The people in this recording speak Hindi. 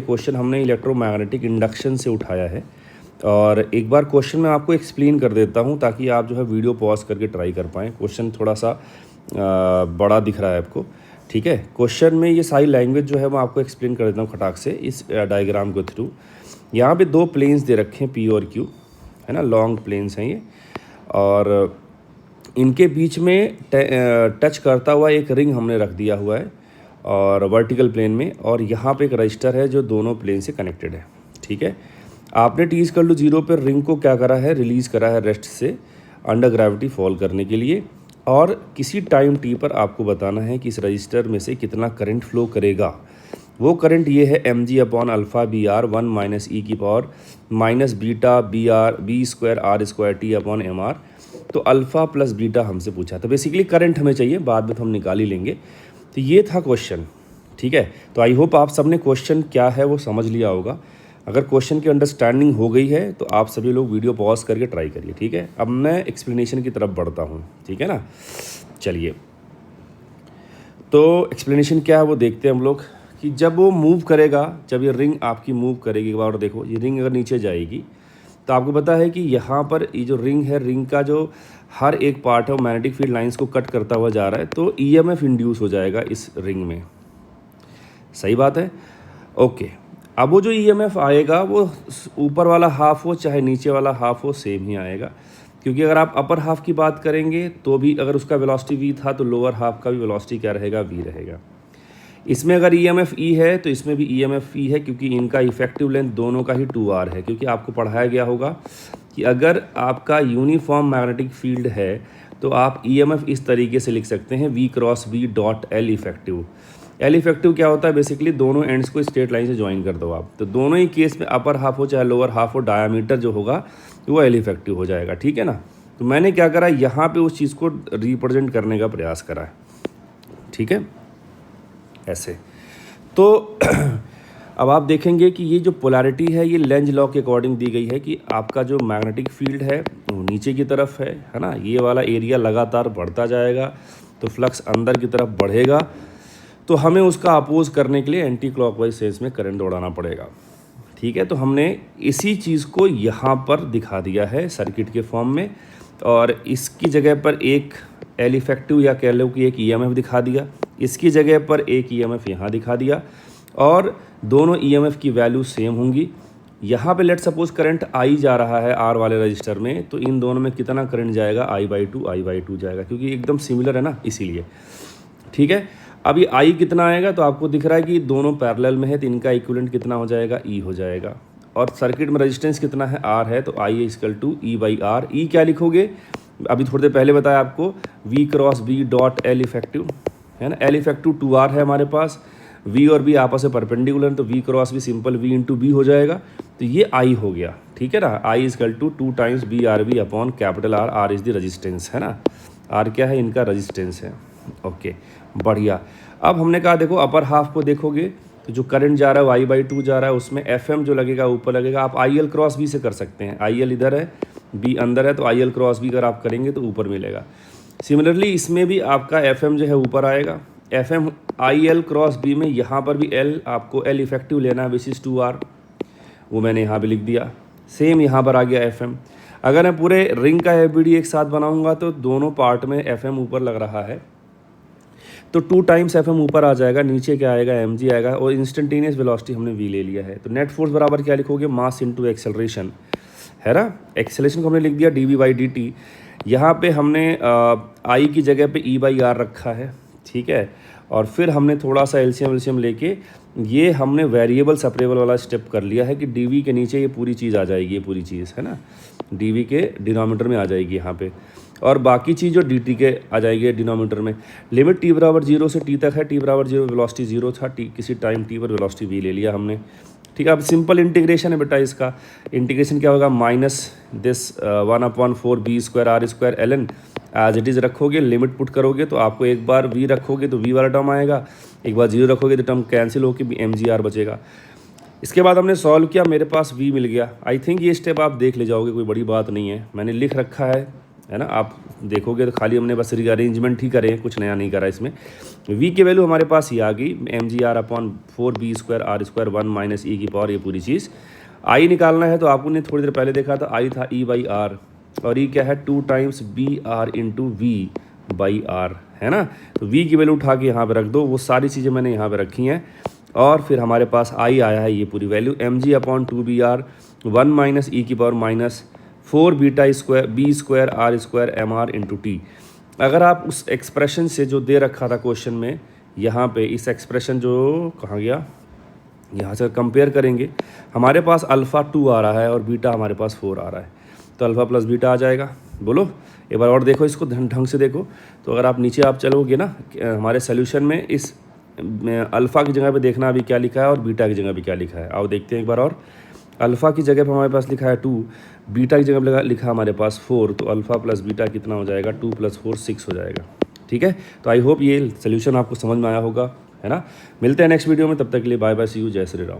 क्वेश्चन हमने इलेक्ट्रोमैग्नेटिक इंडक्शन से उठाया है और एक बार क्वेश्चन मैं आपको एक्सप्लेन कर देता हूं ताकि आप जो है वीडियो पॉज करके ट्राई कर पाएँ। क्वेश्चन थोड़ा सा बड़ा दिख रहा है आपको, ठीक है। क्वेश्चन में ये सारी लैंग्वेज जो है मैं आपको एक्सप्लेन कर देता हूँ खटाक से इस डायग्राम के थ्रू। यहाँ पे दो प्लेन्स दे रखे हैं, पी और क्यू, है ना, लॉन्ग प्लेन्स हैं ये, और इनके बीच में टच करता हुआ एक रिंग हमने रख दिया हुआ है और वर्टिकल प्लेन में, और यहाँ पे एक रजिस्टर है जो दोनों प्लेन से कनेक्टेड है, ठीक है। आपने t = 0 पर रिंग को क्या करा है, रिलीज़ करा है रेस्ट से अंडर ग्रेविटी फॉल करने के लिए, और किसी टाइम t पर आपको बताना है कि इस रजिस्टर में से कितना करंट फ्लो करेगा। वो करंट ये है mg/α/br 1 - e की पावर -बीटा b² r²t/mr। तो अल्फ़ा प्लस बीटा हमसे पूछा, तो बेसिकली करंट हमें चाहिए, बाद में तो हम निकाल ही लेंगे। तो ये था क्वेश्चन, ठीक है। तो आई होप आप सबने क्वेश्चन क्या है वो समझ लिया होगा। अगर क्वेश्चन की अंडरस्टैंडिंग हो गई है तो आप सभी लोग वीडियो पॉज करके ट्राई करिए, ठीक है। अब मैं एक्सप्लेनेशन की तरफ बढ़ता हूँ, ठीक है ना। चलिए, तो एक्सप्लेनेशन क्या है वो देखते हैं हम लोग कि जब वो मूव करेगा, जब ये रिंग आपकी मूव करेगी, एक बार देखो, ये रिंग अगर नीचे जाएगी तो आपको पता है कि यहाँ पर ये जो रिंग है, रिंग का जो हर एक पार्ट है वो मैग्नेटिक फील्ड लाइंस को कट करता हुआ जा रहा है, तो ईएमएफ इंड्यूस हो जाएगा इस रिंग में, सही बात है, ओके। अब वो जो ईएमएफ आएगा वो ऊपर वाला हाफ हो चाहे नीचे वाला हाफ हो, सेम ही आएगा, क्योंकि अगर आप अपर हाफ की बात करेंगे तो भी अगर उसका वेलोसिटी v था तो लोअर हाफ का भी वेलोसिटी क्या रहेगा, v रहेगा। इसमें अगर ईएमएफ ई है तो इसमें भी ईएमएफ ई है, क्योंकि इनका इफेक्टिव लेंथ दोनों का ही 2r है। क्योंकि आपको पढ़ाया गया होगा कि अगर आपका यूनिफॉर्म मैग्नेटिक फील्ड है तो आप ईएमएफ इस तरीके से लिख सकते हैं, v×b dot L effective. L effective क्या होता है, बेसिकली दोनों एंड्स को स्ट्रेट लाइन से ज्वाइन कर दो आप, तो दोनों ही केस में अपर हाफ हो चाहे लोअर हाफ हो, डायामीटर जो होगा वो एल इफेक्टिव हो जाएगा, ठीक है ना। तो मैंने क्या करा, यहाँ पे उस चीज़ को रिप्रेजेंट करने का प्रयास करा है, ठीक है, ऐसे। तो अब आप देखेंगे कि ये जो पोलैरिटी है ये लेंज लॉ के अकॉर्डिंग दी गई है कि आपका जो मैग्नेटिक फील्ड है वो नीचे की तरफ है ना। ये वाला एरिया लगातार बढ़ता जाएगा तो फ्लक्स अंदर की तरफ बढ़ेगा, तो हमें उसका अपोज करने के लिए एंटी क्लॉकवाइज सेंस में करंट दौड़ाना पड़ेगा, ठीक है। तो हमने इसी चीज़ को यहाँ पर दिखा दिया है सर्किट के फॉर्म में, और इसकी जगह पर एक एल इफेक्टिव या कह लो कि एक ईएमएफ दिखा दिया, इसकी जगह पर एक ईएमएफ यहाँ दिखा दिया, और दोनों ईएमएफ की वैल्यू सेम होंगी। यहाँ पे लेट सपोज करंट आई जा रहा है आर वाले रजिस्टर में, तो इन दोनों में कितना करंट जाएगा, I/2 जाएगा, क्योंकि एकदम सिमिलर है ना, इसीलिए, ठीक है। अब ये आई कितना आएगा, तो आपको दिख रहा है कि दोनों पैरेलल में है, तो इनका इक्विवेलेंट कितना हो जाएगा, ई हो जाएगा। और सर्किट में रेजिस्टेंस कितना है, आर है, तो I = E/R। ई क्या लिखोगे, अभी थोड़ी देर पहले बताया आपको, v×b डॉट एल इफेक्टिव, है ना। एल इफेक्टिव 2r है हमारे पास, v और b आपस में परपेंडिकुलर, तो v×b सिंपल v×b हो जाएगा, तो ये I हो गया, ठीक है ना। I = 2 times BRB/R, R is the resistance, है ना। R क्या है, इनका रेजिस्टेंस है, ओके, बढ़िया। अब हमने कहा देखो अपर हाफ को देखोगे तो जो करंट जा रहा है I/2 जा रहा है, उसमें FM जो लगेगा ऊपर लगेगा। आप IL×B से कर सकते हैं, IL इधर है, B अंदर है, तो IL×B अगर आप करेंगे तो ऊपर मिलेगा। सिमिलरली इसमें भी आपका FM जो है ऊपर आएगा, FM IL×B में यहाँ पर भी L आपको L इफेक्टिव लेना है, विच इज़ 2R, वो मैंने यहाँ भी लिख दिया। सेम यहाँ पर आ गया FM। अगर मैं पूरे रिंग का FBD एक साथ बनाऊँगा तो दोनों पार्ट में FM ऊपर लग रहा है, तो 2 टाइम्स FM ऊपर आ जाएगा, नीचे क्या आएगा, mg आएगा, और इंस्टेंटेनियस वेलोसिटी हमने v ले लिया है। तो नेट फोर्स बराबर क्या लिखोगे, मास इंटू एक्सेलरेशन, है ना। एक्सेलरेशन को हमने लिख दिया dv/dt। यहाँ पे हमने I की जगह पे E/R रखा है, ठीक है। और फिर हमने थोड़ा सा एलसीएम लेके ये हमने वेरिएबल सेपरेबल वाला स्टेप कर लिया है कि dv के नीचे ये पूरी चीज़ आ जाएगी, ये पूरी चीज़, है ना, dv के डिनोमिनेटर में आ जाएगी यहाँ पे, और बाकी चीज़ जो dt के आ जाएगी डिनोमिनेटर में। लिमिट t=0 से t तक है, t=0 वेलोसिटी 0 था, t किसी टाइम t पर वेलोसिटी v ले लिया हमने, ठीक है। अब सिंपल इंटीग्रेशन है बेटा, इसका इंटीग्रेशन क्या होगा, -1/4 b² r² as it is रखोगे, लिमिट पुट करोगे तो आपको एक बार v रखोगे तो v वाला टर्म आएगा, एक बार 0 रखोगे तो टर्म कैंसिल होकर mgr बचेगा। इसके बाद हमने सॉल्व किया, मेरे पास v मिल गया। आई थिंक ये स्टेप आप देख ले जाओगे, कोई बड़ी बात नहीं है, मैंने लिख रखा है है ना। आप देखोगे तो खाली हमने बस रीअरेंजमेंट ही करे, कुछ नया नहीं करा इसमें। v की वैल्यू हमारे पास ये आ गई mgr/4b² r² 1 माइनस ई की पावर, ये पूरी चीज़। i निकालना है तो आपने थोड़ी देर पहले देखा था i था e/r, और e क्या है 2 टाइम्स br इंटू v/r, है ना। तो v की वैल्यू उठा के यहाँ पे रख दो, वो सारी चीज़ें मैंने यहाँ पे रखी हैं। और फिर हमारे पास i आया है ये पूरी वैल्यू mg/2br 1 माइनस ई की power minus 4β² b² r² mr into t. अगर आप उस एक्सप्रेशन से जो दे रखा था क्वेश्चन में, यहाँ पे इस एक्सप्रेशन जो कहाँ गया, यहाँ से कंपेयर करेंगे, हमारे पास अल्फ़ा 2 आ रहा है और बीटा हमारे पास 4 आ रहा है, तो अल्फ़ा प्लस बीटा आ जाएगा। बोलो एक बार और देखो इसको ढंग से देखो। तो अगर आप नीचे आप चलोगे ना हमारे सोल्यूशन में, इस अल्फ़ा की जगह पे देखना अभी क्या लिखा है और बीटा की जगह पे क्या लिखा है। आओ देखते हैं एक बार और। अल्फ़ा की जगह पे हमारे पास लिखा है 2, बीटा की जगह पे लिखा है हमारे पास 4, तो अल्फ़ा प्लस बीटा कितना हो जाएगा, 2 + 4 6 हो जाएगा। ठीक है, तो आई होप ये सोल्यूशन आपको समझ में आया होगा, है ना। मिलते हैं नेक्स्ट वीडियो में, तब तक के लिए बाय बाय, सी यू, जय श्री राम।